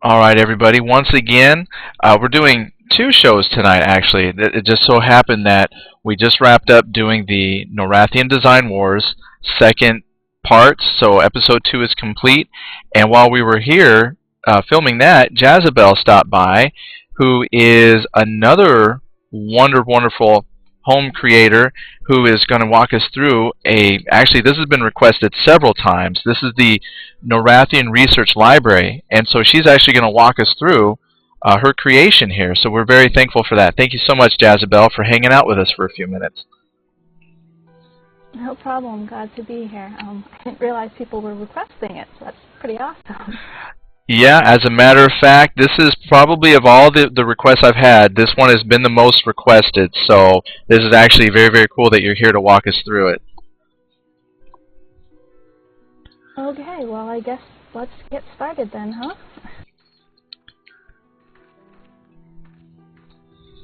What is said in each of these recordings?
All right, everybody. Once again, we're doing two shows tonight, actually. It just so happened that we just wrapped up doing the Norrathian Design Wars second part, so episode 2 is complete. And while we were here filming that, Jazabel stopped by, who is another wonderful home creator who is going to walk us through actually, this has been requested several times. This is the Norrathian Research Library, and so she's actually going to walk us through her creation here. So we're very thankful for that. Thank you so much, Jazabel, for hanging out with us for a few minutes. No problem. Glad to be here. I didn't realize people were requesting it, so that's pretty awesome. Yeah, as a matter of fact, this is probably of all the requests I've had, this one has been the most requested. So this is actually very cool that you're here to walk us through it. Okay, well, I guess let's get started then, huh?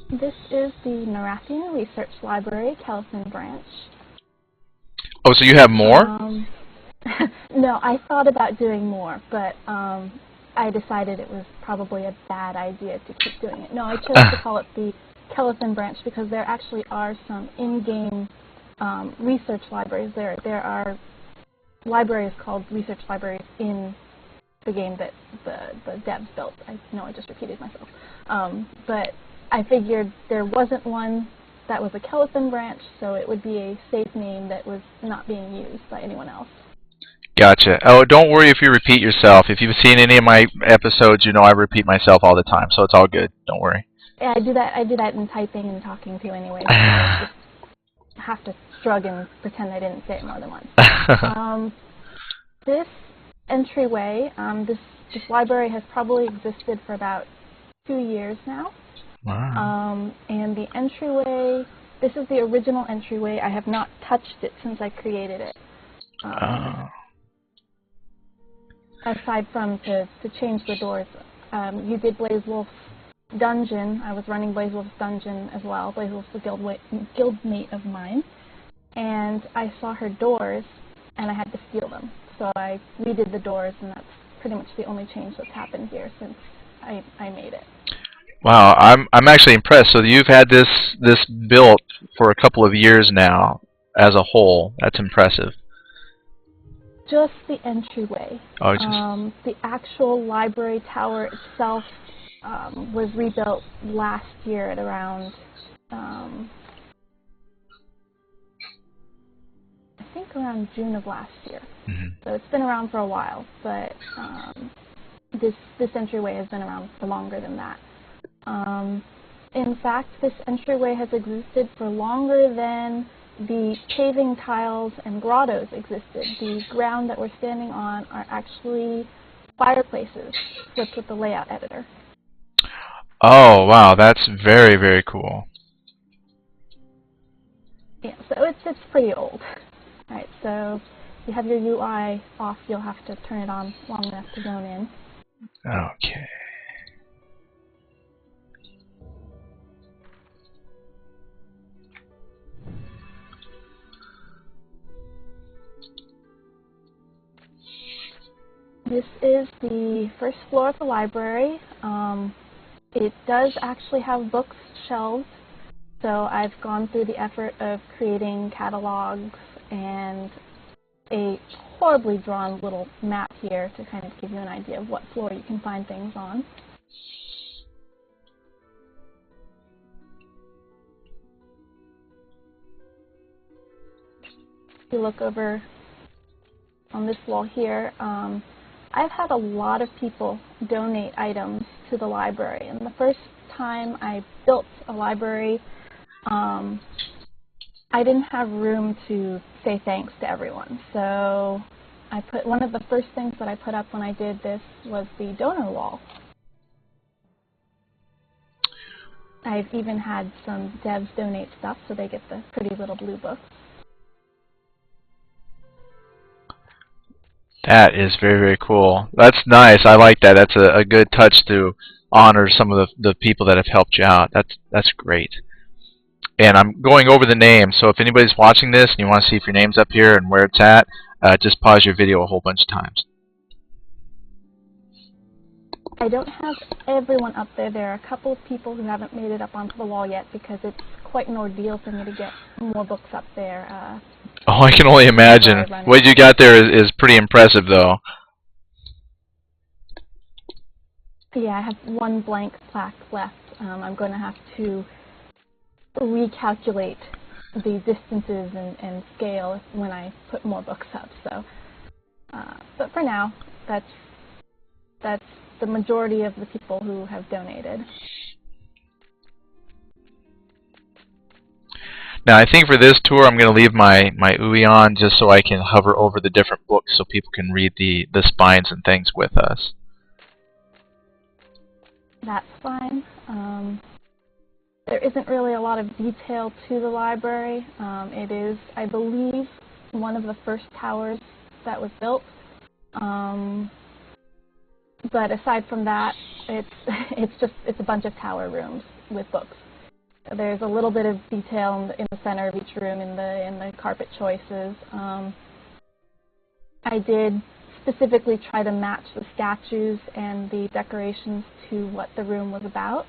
This is the Norrathian Research Library, Kelet branch. Oh, so you have more? No, I thought about doing more, but I decided it was probably a bad idea to keep doing it. No, I chose to call it the Kelet branch because there actually are some in-game research libraries. There are libraries called research libraries in the game that the devs built. I know I just repeated myself. But I figured there wasn't one that was a Kelet branch, so it would be a safe name that was not being used by anyone else. Gotcha. Oh, don't worry if you repeat yourself. If you've seen any of my episodes, you know I repeat myself all the time, so it's all good. Don't worry. Yeah, I do that in typing and talking too anyway. So I just have to shrug and pretend I didn't say it more than once. This entryway, this library has probably existed for about 2 years now. Wow. And the entryway, this is the original entryway. I have not touched it since I created it. Aside from to change the doors. You did Blaze Wolf's dungeon. I was running Blaze Wolf's dungeon as well. Blaze Wolf's a guildmate of mine. And I saw her doors, and I had to steal them. So I redid the doors, and that's pretty much the only change that's happened here since I made it. Wow, I'm actually impressed. So you've had this built for a couple of years now, as a whole. That's impressive. Just the entryway. Oh, the actual library tower itself was rebuilt last year at around, I think around June of last year. So it's been around for a while, but this entryway has been around for longer than that. In fact, this entryway has existed for longer than the paving tiles and grottos existed. The ground that we're standing on are actually fireplaces flipped with the layout editor. Oh, wow, that's very cool. Yeah, so it's pretty old. All right, so if you have your UI off, you'll have to turn it on long enough to zone in. Okay. This is the first floor of the library. It does actually have books shelves, so I've gone through the effort of creating catalogs and a horribly drawn little map here to kind of give you an idea of what floor you can find things on. If you look over on this wall here, I've had a lot of people donate items to the library, and the first time I built a library, I didn't have room to say thanks to everyone. So one of the first things that I put up when I did this was the donor wall. I've even had some devs donate stuff, so they get the pretty little blue books. That is very cool. That's nice. I like that. That's a good touch to honor some of the people that have helped you out. That's great. And I'm going over the names, so if anybody's watching this and you want to see if your name's up here and where it's at, just pause your video a whole bunch of times. I don't have everyone up there. There are a couple of people who haven't made it up onto the wall yet because it's quite an ordeal for me to get more books up there. Oh, I can only imagine. What you got there is pretty impressive, though. Yeah, I have one blank plaque left. I'm going to have to recalculate the distances and scale when I put more books up. So, but for now, that's the majority of the people who have donated. Now, I think for this tour, I'm going to leave my UI on just so I can hover over the different books so people can read the spines and things with us. That's fine. There isn't really a lot of detail to the library. It is, I believe, one of the first towers that was built. But aside from that, it's a bunch of tower rooms with books. There's a little bit of detail in the center of each room in the carpet choices. I did specifically try to match the statues and the decorations to what the room was about.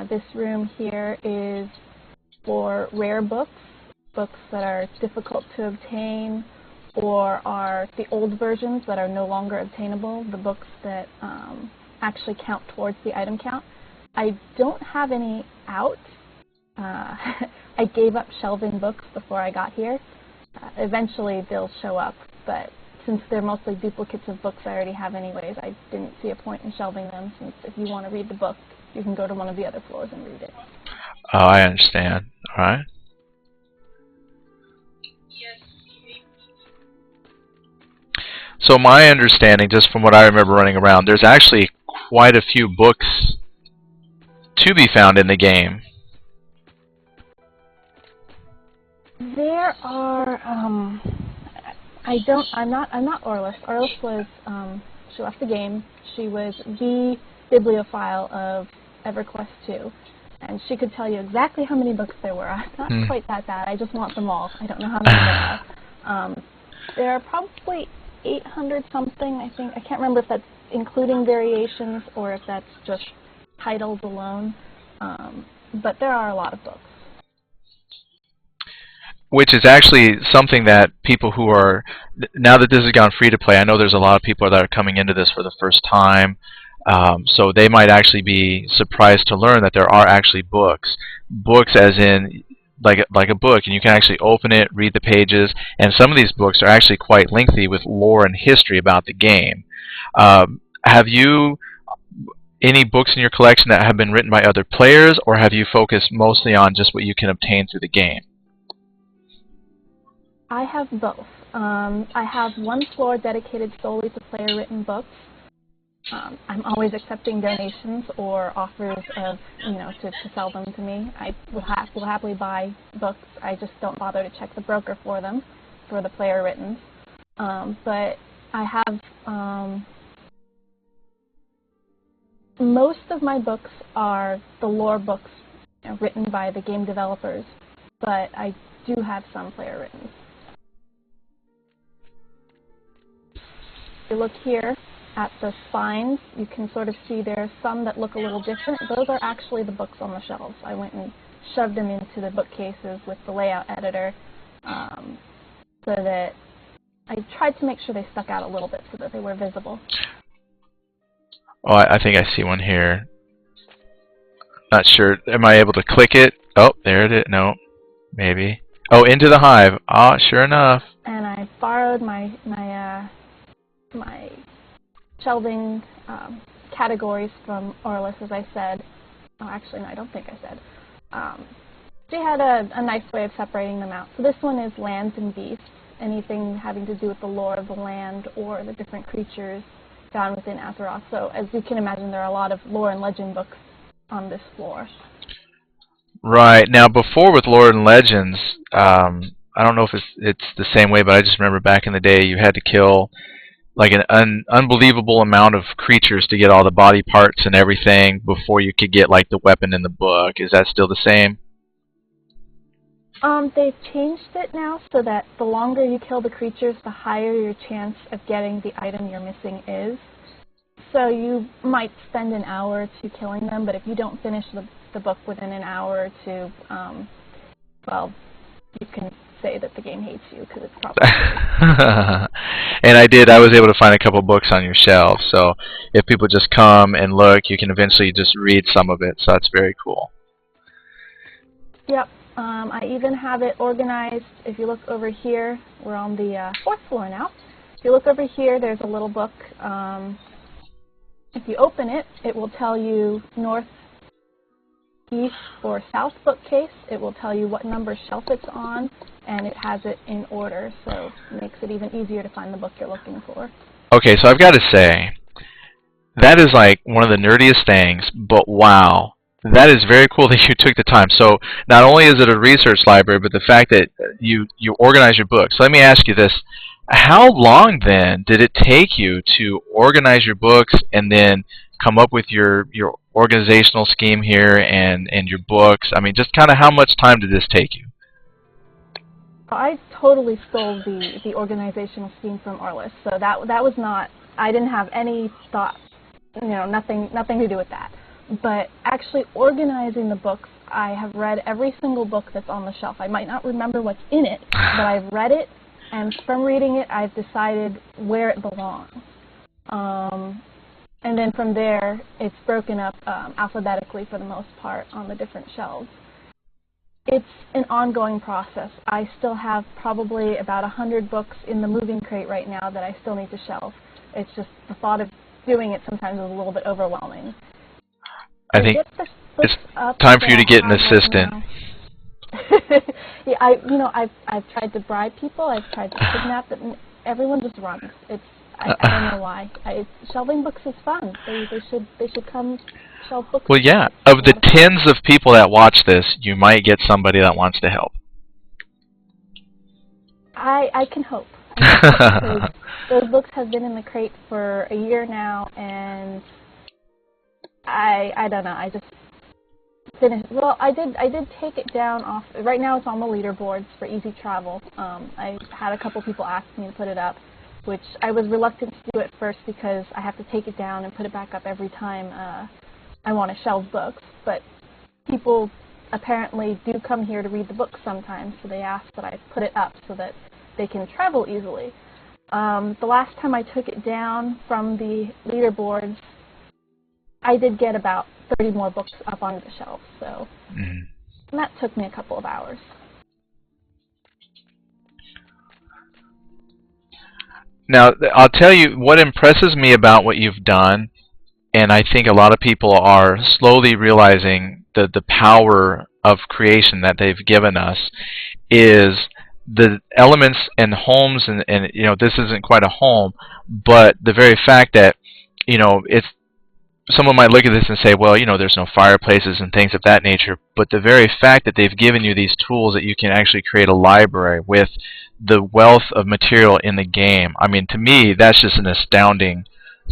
This room here is for rare books, books that are difficult to obtain, or are the old versions that are no longer obtainable, the books that actually count towards the item count. I don't have any out. I gave up shelving books before I got here. Eventually they'll show up, but since they're mostly duplicates of books I already have anyways, I didn't see a point in shelving them, since if you want to read the book, you can go to one of the other floors and read it. Oh, I understand. All right. So my understanding, just from what I remember running around, there's actually quite a few books to be found in the game. There are, I'm not Orlis. Orlis was, she left the game. She was the bibliophile of EverQuest 2. And she could tell you exactly how many books there were. I'm not quite that bad. I just want them all. I don't know how many there are. There are probably 800 something, I think. I can't remember if that's including variations or if that's just titles alone. But there are a lot of books. Which is actually something that people who are, now that this has gone free to play, I know there's a lot of people that are coming into this for the first time. So they might actually be surprised to learn that there are actually books. Books as in like a book, and you can actually open it, read the pages, and some of these books are actually quite lengthy with lore and history about the game. Have you any books in your collection that have been written by other players, or have you focused mostly on just what you can obtain through the game? I have both. I have one floor dedicated solely to player-written books. I'm always accepting donations or offers of, to sell them to me. I will happily buy books. I just don't bother to check the broker for them, for the player-written. But I have, most of my books are the lore books written by the game developers, but I do have some player-written. If you look here at the spines, you can sort of see there are some that look a little different. Those are actually the books on the shelves. I went and shoved them into the bookcases with the layout editor so that I tried to make sure they stuck out a little bit so that they were visible. Oh, I think I see one here. Not sure. Am I able to click it? Oh, there it is. No, maybe. Oh, Into the Hive. Ah, sure enough. And I borrowed my shelving categories from Orlis, as I said. Oh, actually, no, I don't think I said. She had a nice way of separating them out. So this one is lands and beasts, anything having to do with the lore of the land or the different creatures found within Azeroth. So as you can imagine, there are a lot of lore and legend books on this floor. Right. Now, before with lore and legends, I don't know if it's the same way, but I just remember back in the day you had to kill like an unbelievable amount of creatures to get all the body parts and everything before you could get like the weapon in the book. Is that still the same? They've changed it now so that the longer you kill the creatures, the higher your chance of getting the item you're missing is. So you might spend an hour or two killing them, but if you don't finish the book within an hour or two, well, you can say that the game hates you because it's probably And I was able to find a couple books on your shelf, so if people just come and look, you can eventually just read some of it, so that's very cool. Yep. I even have it organized. If you look over here, we're on the 4th floor now. If you look over here, there's a little book. If you open it, it will tell you north, east, or south bookcase. It will tell you what number shelf it's on, and it has it in order, so it makes it even easier to find the book you're looking for. Okay, so I've got to say, that is like one of the nerdiest things, but wow. That is very cool that you took the time. So not only is it a research library, but the fact that you organize your books. So let me ask you this. How long then did it take you to organize your books and then come up with your organizational scheme here and your books? I mean, just kind of how much time did this take you? I totally stole the organizational scheme from Orlis, so that was not, I didn't have any thought, nothing to do with that. But actually organizing the books, I have read every single book that's on the shelf. I might not remember what's in it, but I've read it, and from reading it, I've decided where it belongs. And then from there, it's broken up alphabetically for the most part on the different shelves. It's an ongoing process. I still have probably about 100 books in the moving crate right now that I still need to shelf. It's just the thought of doing it sometimes is a little bit overwhelming. I think it's time for you to get an assistant. Yeah, I've tried to bribe people. I've tried to kidnap them. Everyone just runs. I don't know why. Shelving books is fun. They should come shelf books. Well, yeah. Of the tens of people that watch this, you might get somebody that wants to help. I can hope. Because those books have been in the crate for a year now, and I don't know. I just finished. Well, I did take it down off. Right now, it's on the leaderboards for easy travel. I had a couple people ask me to put it up, which I was reluctant to do at first because I have to take it down and put it back up every time I want to shelve books. But people apparently do come here to read the books sometimes, so they ask that I put it up so that they can travel easily. The last time I took it down from the leaderboards, I did get about 30 more books up onto the shelf, so and that took me a couple of hours. Now, I'll tell you what impresses me about what you've done, and I think a lot of people are slowly realizing the power of creation that they've given us, is the elements and homes, and this isn't quite a home, but the very fact that it's, someone might look at this and say, well, there's no fireplaces and things of that nature, but the very fact that they've given you these tools that you can actually create a library with the wealth of material in the game, I mean, to me, that's just an astounding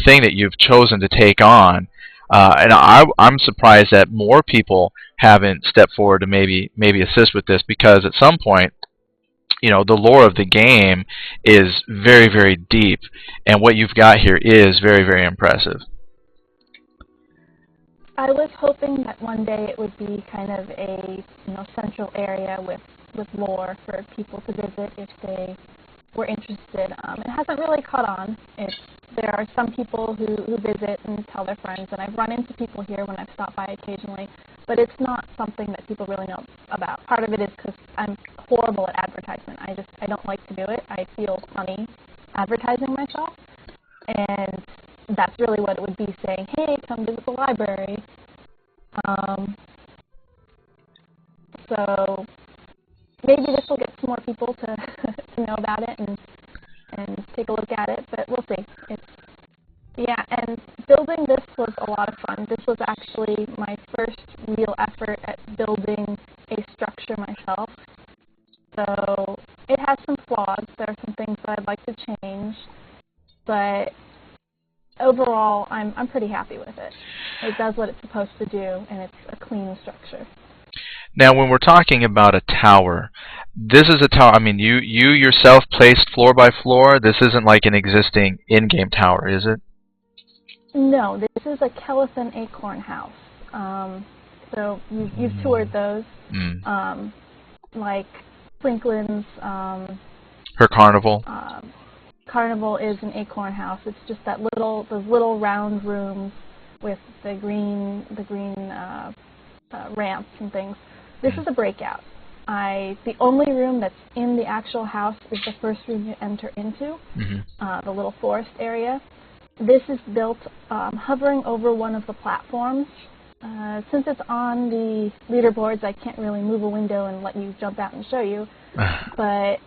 thing that you've chosen to take on. And I'm surprised that more people haven't stepped forward to maybe assist with this, because at some point, the lore of the game is very, very deep, and what you've got here is very, very impressive. I was hoping that one day it would be kind of a central area with lore for people to visit if they were interested. It hasn't really caught on. There are some people who visit and tell their friends, and I've run into people here when I've stopped by occasionally, but it's not something that people really know about. Part of it is because I'm horrible at advertisement. I don't like to do it. I feel funny advertising myself, and that's really what it would be, saying, hey, come visit the library. So maybe this will get some more people to, to know about it and take a look at it, but we'll see. Yeah, and building this was a lot of fun. This was actually my first real effort at building a structure myself. So it has some flaws. There are some things that I'd like to change, but overall, I'm pretty happy with it. It does what it's supposed to do, and it's a clean structure. Now, when we're talking about a tower, this is a tower. I mean, you yourself placed floor by floor. This isn't like an existing in-game tower, is it? No, this is a Kelet acorn house. So you've toured those, like Franklin's. Her carnival. Carnival is an acorn house. It's just those little round rooms with the green ramps and things. This is a breakout. The only room that's in the actual house is the first room you enter into, the little forest area. This is built hovering over one of the platforms. Since it's on the leaderboards, I can't really move a window and let you jump out and show you, but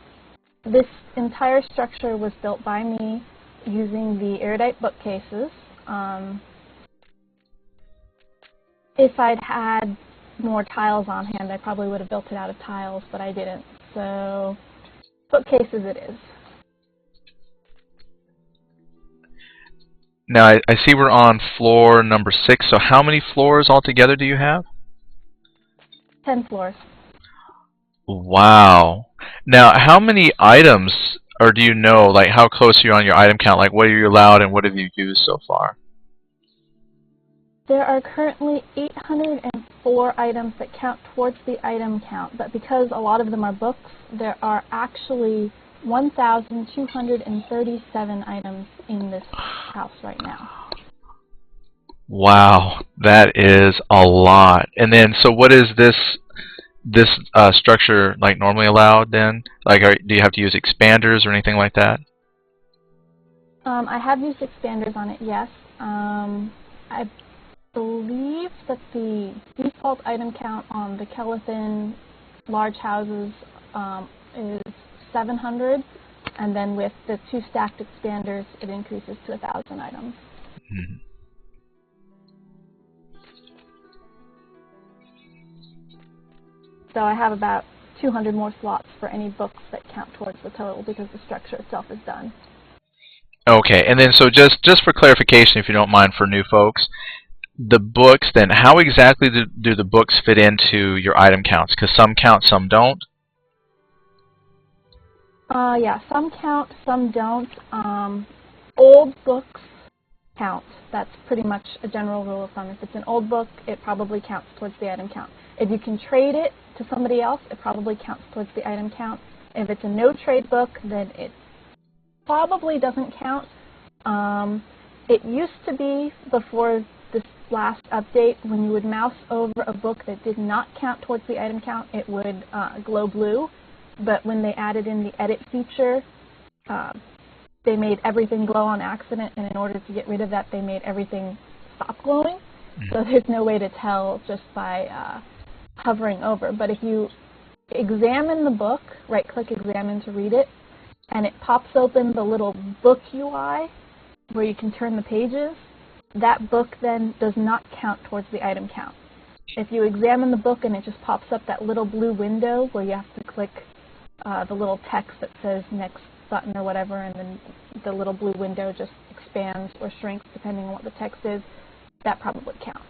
this entire structure was built by me using the erudite bookcases. If I'd had more tiles on hand, I probably would have built it out of tiles, but I didn't. So, bookcases it is. Now, I see we're on floor number 6, so how many floors altogether do you have? 10 floors. Wow. Now, how many items, or do you know, like how close are you on your item count? Like what are you allowed and what have you used so far? There are currently 804 items that count towards the item count, but because a lot of them are books, there are actually 1,237 items in this house right now. Wow, that is a lot. And then, so what is this structure like normally allowed then? Like, do you have to use expanders or anything like that? I have used expanders on it, yes. I believe that the default item count on the Kelet large houses is 700, and then with the 2 stacked expanders, it increases to 1,000 items. So I have about 200 more slots for any books that count towards the total because the structure itself is done. Okay, and then so just for clarification, if you don't mind, for new folks, the books then, how exactly do the books fit into your item counts? Because some count, some don't? Yeah, some count, some don't. Old books count. That's pretty much a general rule of thumb. If it's an old book, it probably counts towards the item count. If you can trade it to somebody else, it probably counts towards the item count. If it's a no-trade book, then it probably doesn't count. It used to be, before this last update, when you would mouse over a book that did not count towards the item count, it would glow blue. But when they added in the edit feature, they made everything glow on accident, and in order to get rid of that, they made everything stop glowing. So there's no way to tell just by hovering over. But if you examine the book, right-click Examine to read it, and it pops open the little book UI where you can turn the pages, that book then does not count towards the item count. If you examine the book and it just pops up that little blue window where you have to click the little text that says next button or whatever, and then the little blue window just expands or shrinks depending on what the text is, that probably counts.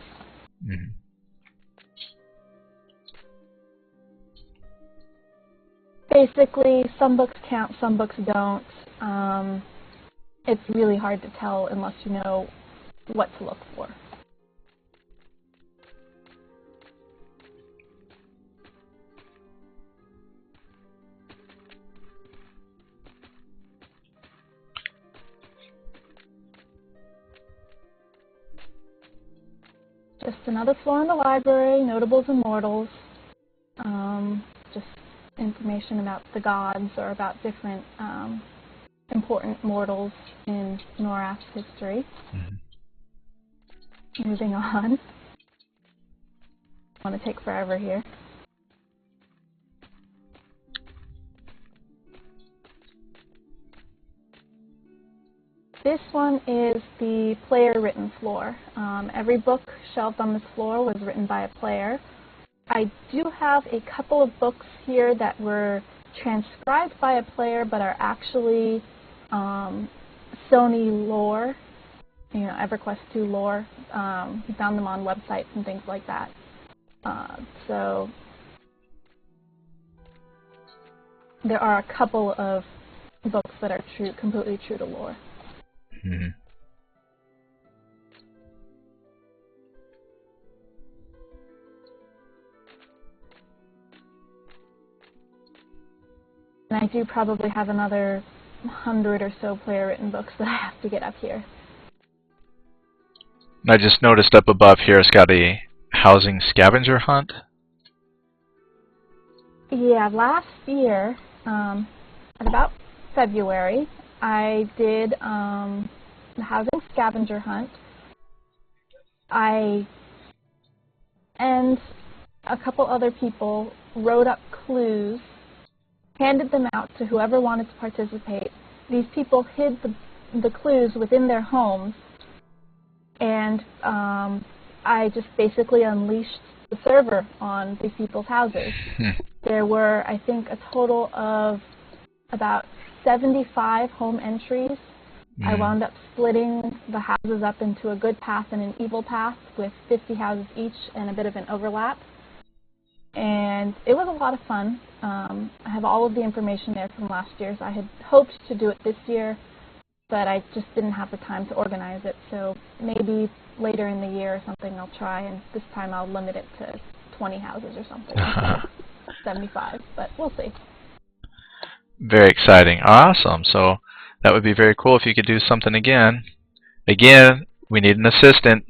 Basically, some books count, some books don't. It's really hard to tell unless you know what to look for. Just another floor in the library, notables and mortals. Just information about the gods or about different important mortals in Norrath's history. Moving on. I want to take forever here. This one is the player-written floor. Every book shelved on this floor was written by a player. I do have a couple of books here that were transcribed by a player but are actually Sony lore, EverQuest 2 lore. We found them on websites and things like that. So there are a couple of books that are completely true to lore. And I do probably have another 100 or so player-written books that I have to get up here. I just noticed up above here it's got a housing scavenger hunt. Yeah, last year, at about February, I did the housing scavenger hunt. I and a couple other people wrote up clues, handed them out to whoever wanted to participate. These people hid the clues within their homes, and I just basically unleashed the server on these people's houses. There were, I think, a total of about 75 home entries. I wound up splitting the houses up into a good path and an evil path with 50 houses each and a bit of an overlap. And it was a lot of fun. I have all of the information there from last year, so I had hoped to do it this year, but I just didn't have the time to organize it. So maybe later in the year or something I'll try, and this time I'll limit it to 20 houses or something. 75, but we'll see. Very exciting. Awesome. So that would be very cool if you could do something again. Again, we need an assistant.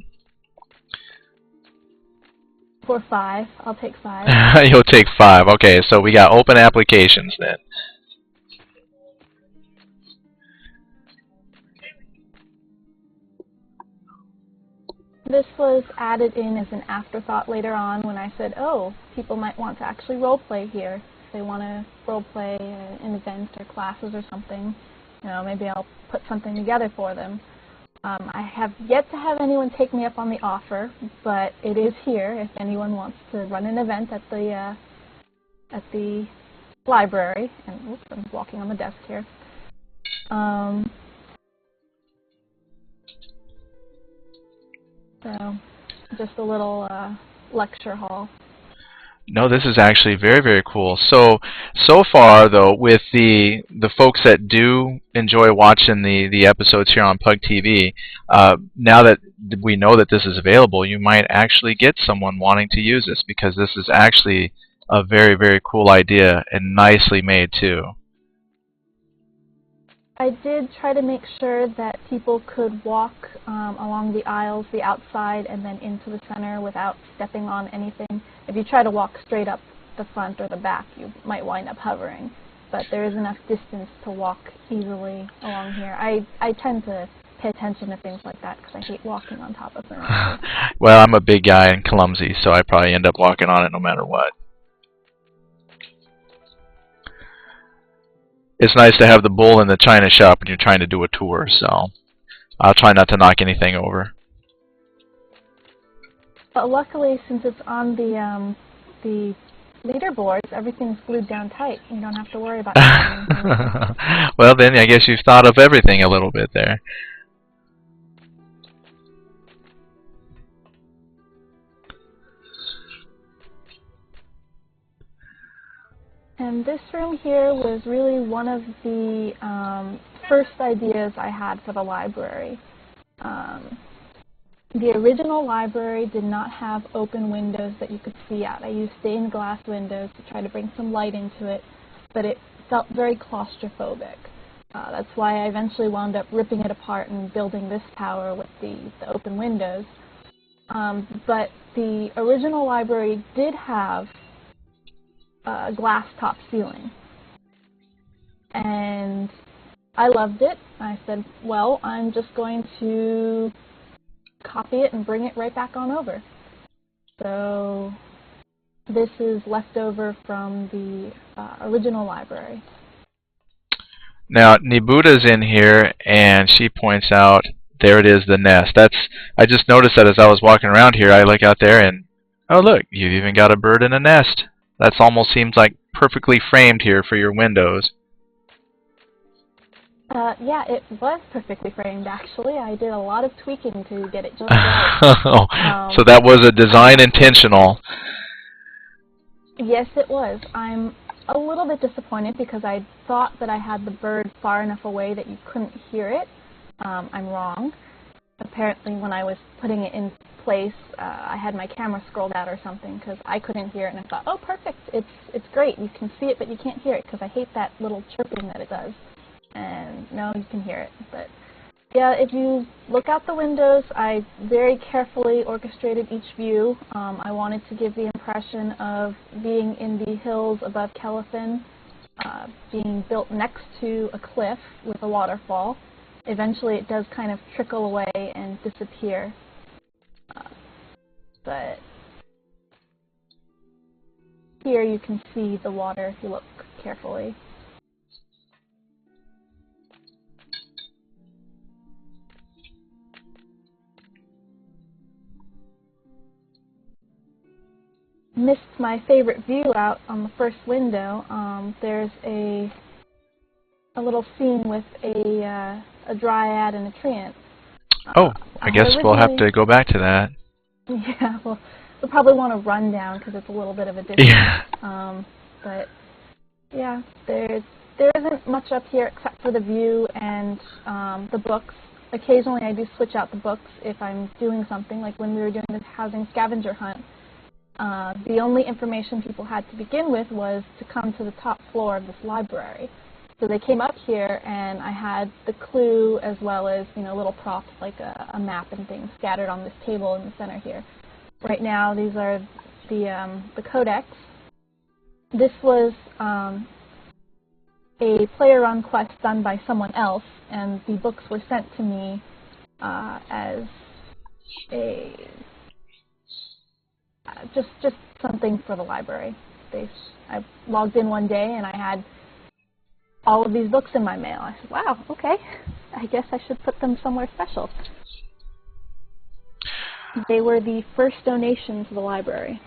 For 5. I'll take 5. You'll take 5. Okay, so we got open applications then. This was added in as an afterthought later on when I said, oh, people might want to actually role-play here. If they want to role-play an event or classes or something, you know, maybe I'll put something together for them. I have yet to have anyone take me up on the offer, but it is here if anyone wants to run an event at the library. And oops, I'm walking on the desk here. So just a little lecture hall. No, this is actually very, very cool. So far though, with the folks that do enjoy watching the episodes here on Pug TV, now that we know that this is available, you might actually get someone wanting to use this, because this is actually a very, very cool idea and nicely made too. I did try to make sure that people could walk along the aisles, the outside, and then into the center without stepping on anything. If you try to walk straight up the front or the back, you might wind up hovering. But there is enough distance to walk easily along here. I tend to pay attention to things like that because I hate walking on top of furniture. Well, I'm a big guy and clumsy, so I probably end up walking on it no matter what. It's nice to have the bull in the china shop when you're trying to do a tour, so I'll try not to knock anything over. But luckily, since it's on the leaderboards, everything's glued down tight. You don't have to worry about anything. Well, then I guess you've thought of everything a little bit there. And this room here was really one of the first ideas I had for the library. The original library did not have open windows that you could see out. I used stained glass windows to try to bring some light into it, but it felt very claustrophobic. That's why I eventually wound up ripping it apart and building this tower with the open windows. But the original library did have a glass top ceiling, and I loved it. I said, well, I'm just going to copy it and bring it right back on over. So this is left over from the original library. Now Nibuta's in here and she points out, there it is, the nest. I just noticed that as I was walking around here. I look out there and, oh look, you've even got a bird in a nest. That almost seems like perfectly framed here for your windows. Yeah, it was perfectly framed, actually. I did a lot of tweaking to get it just right. So that was a design intentional. Yes, it was. I'm a little bit disappointed because I thought that I had the bird far enough away that you couldn't hear it. I'm wrong. apparently when I was putting it in place, I had my camera scrolled out or something because I couldn't hear it, and I thought, oh, perfect, it's great. You can see it, but you can't hear it because I hate that little chirping that it does. And no, you can hear it. But yeah, if you look out the windows, I very carefully orchestrated each view. I wanted to give the impression of being in the hills above Kelet, being built next to a cliff with a waterfall. Eventually it does kind of trickle away and disappear. But here you can see the water if you look carefully. Missed my favorite view out on the first window. There's a little scene with a dryad and a treant. Oh, I guess we'll have to go back to that. Yeah, well, we'll probably want to run down because it's a little bit of a distance. Yeah. But yeah, there isn't much up here except for the view and the books. Occasionally I do switch out the books if I'm doing something, like when we were doing the housing scavenger hunt. The only information people had to begin with was to come to the top floor of this library. So they came up here, and I had the clue as well as, you know, little props like a map and things scattered on this table in the center here. Right now, these are the codex. This was a player-run quest done by someone else, and the books were sent to me as a just something for the library. I logged in one day and I had all of these books in my mail. I said, wow, okay, I guess I should put them somewhere special. They were the first donation to the library.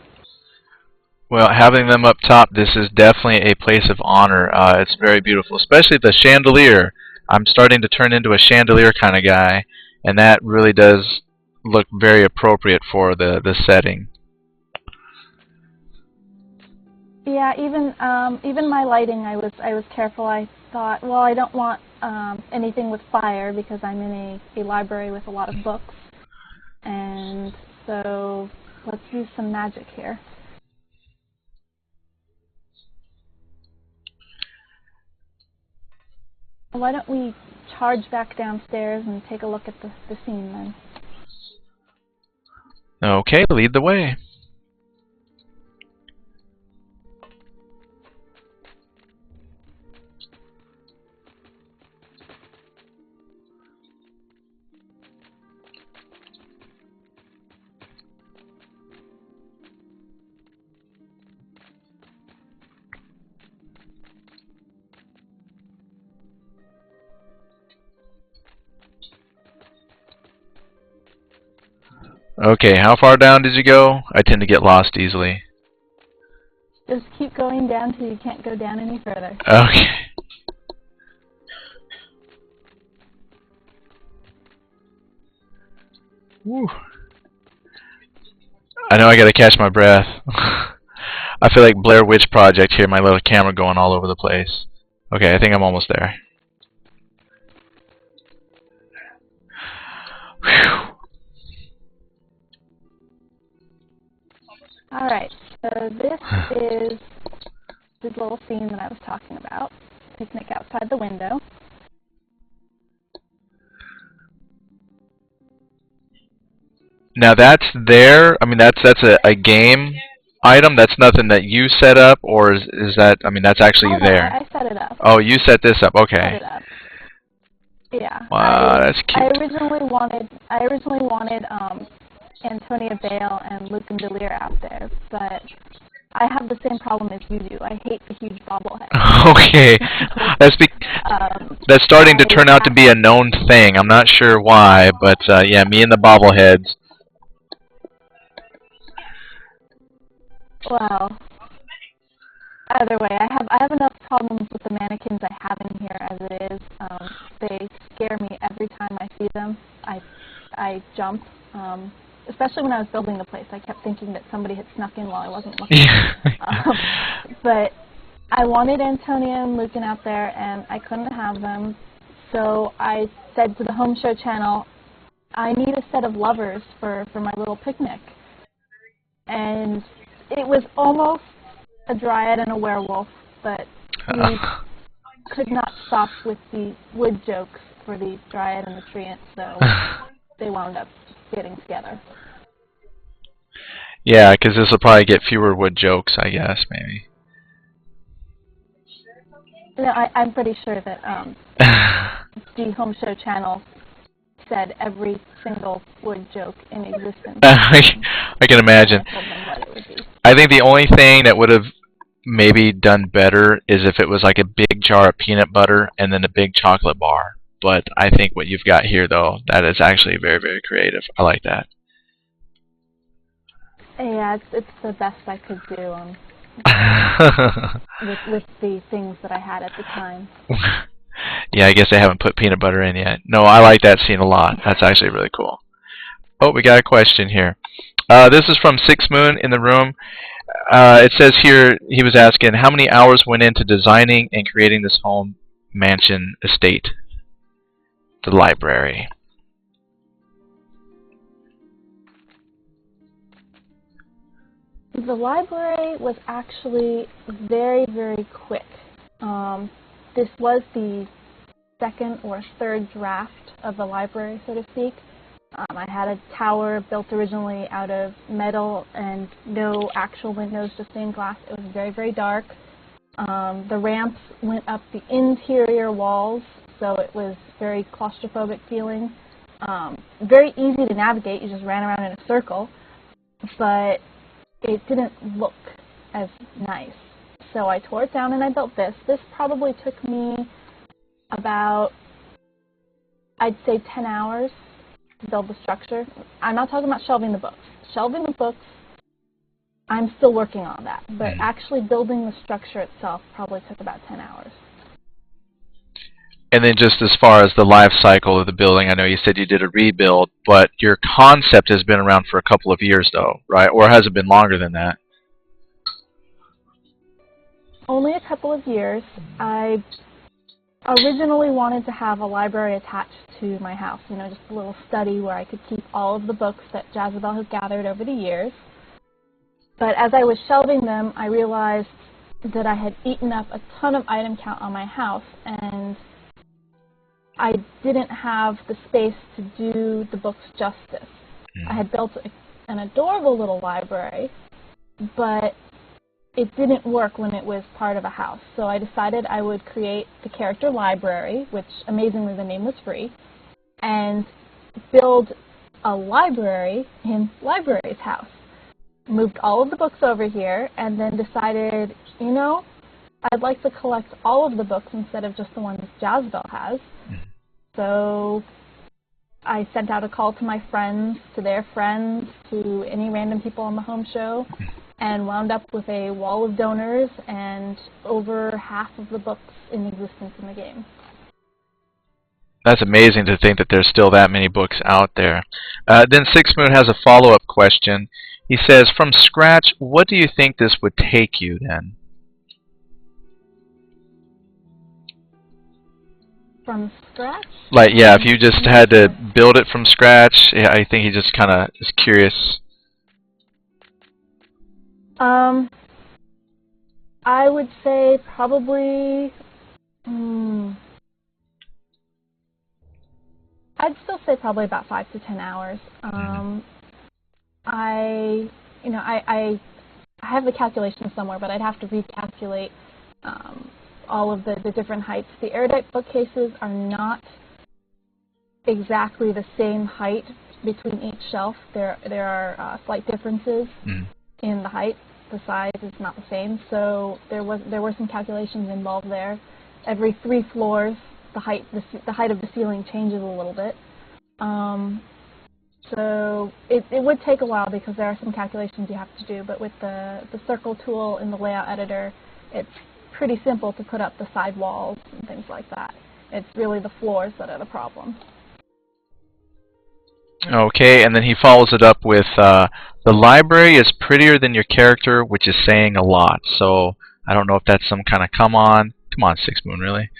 Well, having them up top, this is definitely a place of honor. It's very beautiful, especially the chandelier. I'm starting to turn into a chandelier kind of guy, and that really does look very appropriate for the setting. Yeah, even my lighting, I was careful. I thought, well, I don't want anything with fire because I'm in a library with a lot of books, and so let's use some magic here. Why don't we charge back downstairs and take a look at the scene then? Okay, lead the way. Okay, how far down did you go? I tend to get lost easily. Just keep going down till you can't go down any further. Okay. Whew. I know I gotta catch my breath. I feel like Blair Witch Project here, my little camera going all over the place. Okay, I think I'm almost there. Whew. Alright, so this is the little scene that I was talking about. Picnic outside the window. Now that's there. I mean, that's a game item. That's nothing that you set up, or is that? I mean, that's actually there. No, I set it up. Oh, you set this up. Okay. Set it up. Yeah. Wow, that's cute. I originally wanted Antonia Bale and Luke and Delir out there, but I have the same problem as you do. I hate the huge bobblehead. Okay, that's starting to turn out to be a known thing. I'm not sure why, but yeah, me and the bobbleheads. Well, either way, I have enough problems with the mannequins I have in here as it is. They scare me every time I see them. I jump. Especially when I was building the place, I kept thinking that somebody had snuck in while I wasn't looking. But I wanted Antonia and Lucan out there, and I couldn't have them. So I said to the home show channel, I need a set of lovers for my little picnic. And it was almost a dryad and a werewolf, but we could not stop with the wood jokes for the dryad and the treant, so they wound up getting together. Yeah, because this will probably get fewer wood jokes, I guess, maybe. No, I'm pretty sure that the Home Show channel said every single wood joke in existence. I can imagine. I told them what it would be. I think the only thing that would have maybe done better is if it was like a big jar of peanut butter and then a big chocolate bar. But I think what you've got here, though, that is actually very, very creative. I like that. Yeah, it's the best I could do with the things that I had at the time. Yeah, I guess they haven't put peanut butter in yet. No, I like that scene a lot. That's actually really cool. Oh, we got a question here. This is from Six Moon in the room. It says here, he was asking, how many hours went into designing and creating this home mansion estate, the library? The library was actually very, very quick. This was the second or third draft of the library, so to speak. I had a tower built originally out of metal and no actual windows, just stained glass. It was very, very dark. The ramps went up the interior walls, so it was very claustrophobic feeling. Very easy to navigate. You just ran around in a circle, but it didn't look as nice. So I tore it down and I built this. This probably took me about, I'd say, 10 hours to build the structure. I'm not talking about shelving the books. Shelving the books, I'm still working on that. But actually building the structure itself probably took about 10 hours. And then just as far as the life cycle of the building, I know you said you did a rebuild, but your concept has been around for a couple of years, though, right? Or has it been longer than that? Only a couple of years. I originally wanted to have a library attached to my house, you know, just a little study where I could keep all of the books that Jezebel has gathered over the years. But as I was shelving them, I realized that I had eaten up a ton of item count on my house, and I didn't have the space to do the books justice. I had built an adorable little library, but it didn't work when it was part of a house. So I decided I would create the character library, which amazingly the name was free, and build a library in Library's house. Moved all of the books over here, and then decided, you know, I'd like to collect all of the books instead of just the ones Jezebel has. So I sent out a call to my friends, to their friends, to any random people on the home show, and wound up with a wall of donors and over half of the books in existence in the game. That's amazing to think that there's still that many books out there. Then Six Moon has a follow-up question. He says, from scratch, what do you think this would take you then? From scratch? Like, yeah, if you just had to build it from scratch, yeah, I think he just kind of is curious. I would say probably, I'd still say probably about 5 to 10 hours. I have the calculation somewhere, but I'd have to recalculate all of the different heights. The erudite bookcases are not exactly the same height between each shelf. There are slight differences in the height. The size is not the same, so there were some calculations involved there. Every 3 floors, the height of the ceiling changes a little bit. So it would take a while because there are some calculations you have to do, but with the circle tool in the layout editor, it's pretty simple to put up the side walls and things like that. It's really the floors that are the problem. Okay, and then he follows it up with, the library is prettier than your character, which is saying a lot. So I don't know if that's some kind of come on, Six Moon, really.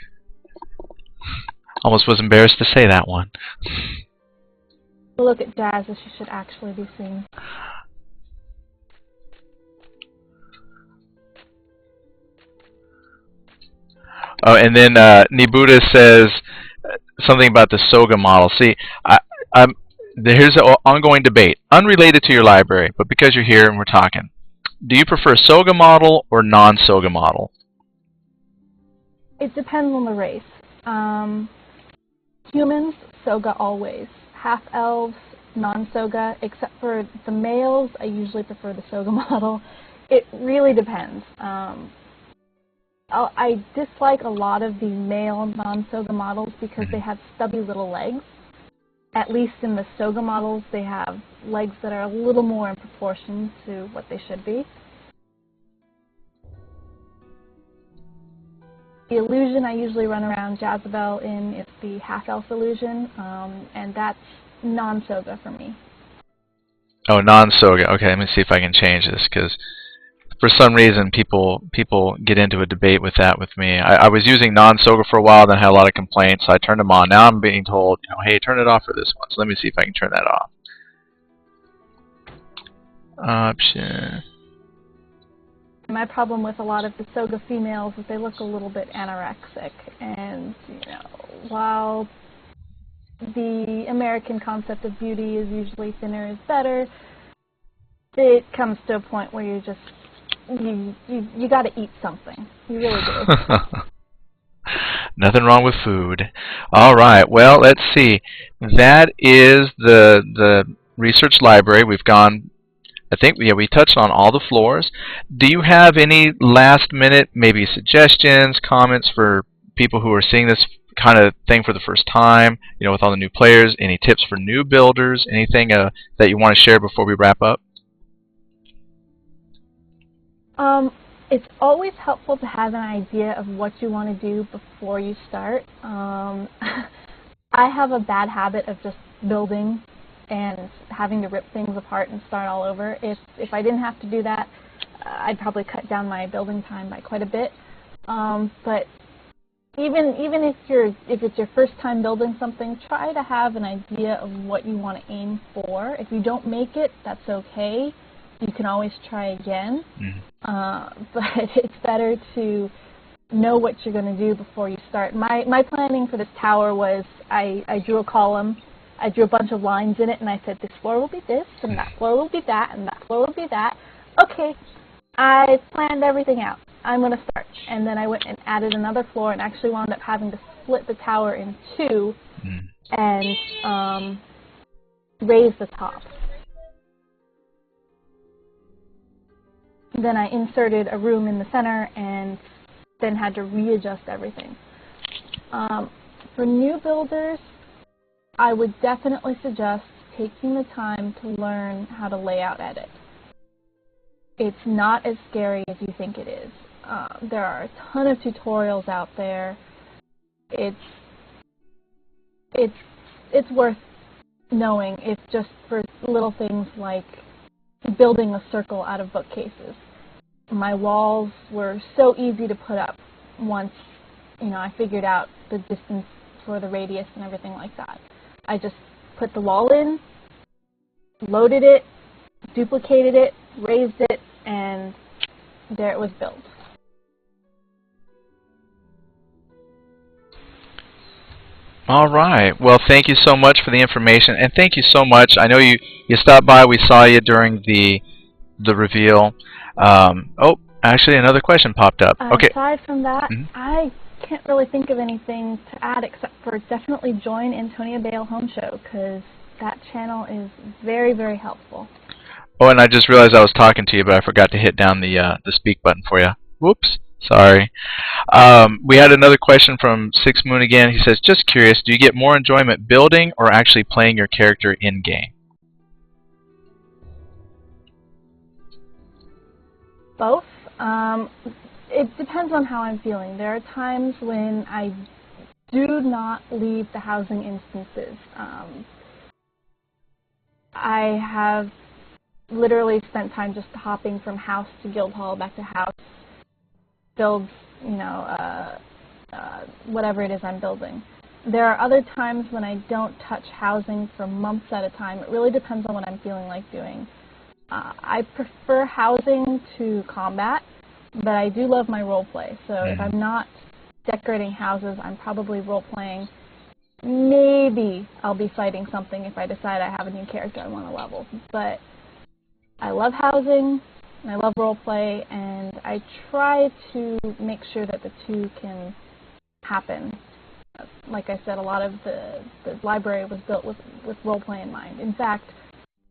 Almost was embarrassed to say that one. We'll look at Jazz as she should actually be seen. Oh, and then Nibuda says something about the Soga model. See, here's an ongoing debate, unrelated to your library, but because you're here and we're talking. Do you prefer Soga model or non-Soga model? It depends on the race. Humans, Soga always. Half-elves, non-Soga, except for the males, I usually prefer the Soga model. It really depends. I dislike a lot of the male non-Soga models because they have stubby little legs. At least in the Soga models, they have legs that are a little more in proportion to what they should be. The illusion I usually run around Jezebel in is the half-elf illusion, and that's non-Soga for me. Oh, non-Soga. Okay, let me see if I can change this, because for some reason people get into a debate with that with me. I was using non-Soga for a while, then had a lot of complaints, so I turned them on. Now I'm being told, hey, turn it off for this one. So let me see if I can turn that off. Option. My problem with a lot of the Soga females is they look a little bit anorexic, and while the American concept of beauty is usually thinner is better, it comes to a point where you just you got to eat something. You really do. Nothing wrong with food. All right. Well, let's see. That is the research library. We've gone. I think we touched on all the floors. Do you have any last minute maybe suggestions, comments for people who are seeing this kind of thing for the first time? With all the new players. Any tips for new builders? Anything that you want to share before we wrap up? It's always helpful to have an idea of what you want to do before you start. I have a bad habit of just building and having to rip things apart and start all over. If I didn't have to do that, I'd probably cut down my building time by quite a bit. But even if it's your first time building something, try to have an idea of what you want to aim for. If you don't make it, that's okay. You can always try again. But it's better to know what you're going to do before you start. My planning for this tower was I drew a column. I drew a bunch of lines in it, and I said, this floor will be this, and that floor will be that, and that floor will be that. Okay, I planned everything out. I'm going to start. And then I went and added another floor and actually wound up having to split the tower in two and raise the top. Then I inserted a room in the center and then had to readjust everything. For new builders, I would definitely suggest taking the time to learn how to layout edit. It's not as scary as you think it is. There are a ton of tutorials out there. It's worth knowing. It's just for little things like building a circle out of bookcases. My walls were so easy to put up once I figured out the distance for the radius and everything like that. I just put the wall in, loaded it, duplicated it, raised it, and there it was built. All right. Well, thank you so much for the information, and thank you so much. I know you stopped by. We saw you during the reveal. Oh, actually, another question popped up. Okay. Aside from that, I can't really think of anything to add except for definitely join Antonia Bale Home Show, because that channel is very, very helpful. Oh, and I just realized I was talking to you, but I forgot to hit down the speak button for you. Whoops. Sorry. We had another question from Six Moon again. He says, just curious, do you get more enjoyment building or actually playing your character in-game? Both. It depends on how I'm feeling. There are times when I do not leave the housing instances. I have literally spent time just hopping from house to guild hall, back to house, build, whatever it is I'm building. There are other times when I don't touch housing for months at a time. It really depends on what I'm feeling like doing. I prefer housing to combat, but I do love my role play. So if I'm not decorating houses, I'm probably role playing. Maybe I'll be fighting something if I decide I have a new character I want to level. But I love housing, and I love role play, and I try to make sure that the two can happen. Like I said, a lot of the library was built with role play in mind. In fact,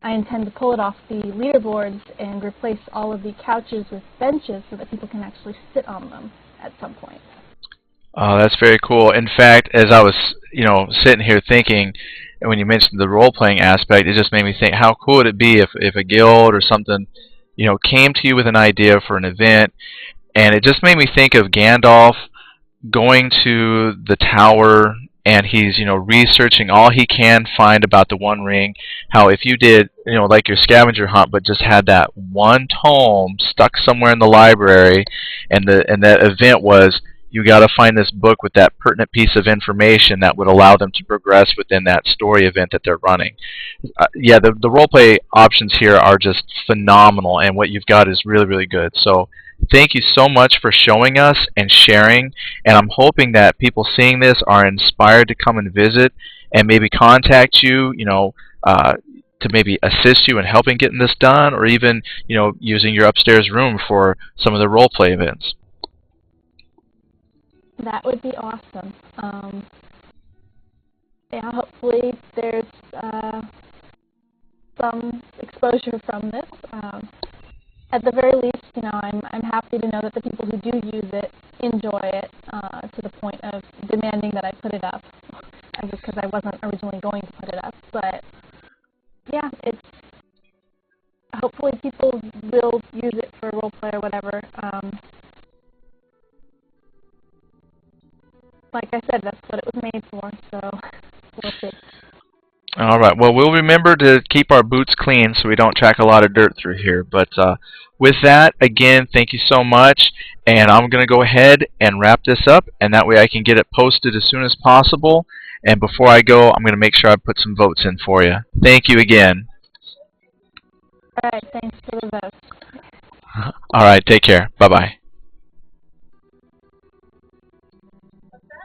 I intend to pull it off the leaderboards and replace all of the couches with benches so that people can actually sit on them at some point. Oh, that's very cool. In fact, as I was, sitting here thinking, and when you mentioned the role-playing aspect, it just made me think, how cool would it be if a guild or something, came to you with an idea for an event, and it just made me think of Gandalf going to the tower, and he's researching all he can find about the One Ring. How if you did like your scavenger hunt, but just had that one tome stuck somewhere in the library, and that event was, you got to find this book with that pertinent piece of information that would allow them to progress within that story event that they're running. Yeah, the role play options here are just phenomenal, and what you've got is really, really good. So thank you so much for showing us and sharing, and I'm hoping that people seeing this are inspired to come and visit and maybe contact you, to maybe assist you in helping getting this done, or even, using your upstairs room for some of the role play events. That would be awesome. Yeah, hopefully there's some exposure from this. At the very least, I'm happy to know that the people who do use it enjoy it to the point of demanding that I put it up, just because I wasn't originally going to put it up. But yeah, hopefully people will use it for roleplay or whatever. Like I said, that's what it was made for, so we'll see. All right. Well, we'll remember to keep our boots clean so we don't track a lot of dirt through here. But with that, again, thank you so much. And I'm going to go ahead and wrap this up, and that way I can get it posted as soon as possible. And before I go, I'm going to make sure I put some votes in for you. Thank you again. All right. Thanks for the votes. All right. Take care. Bye-bye.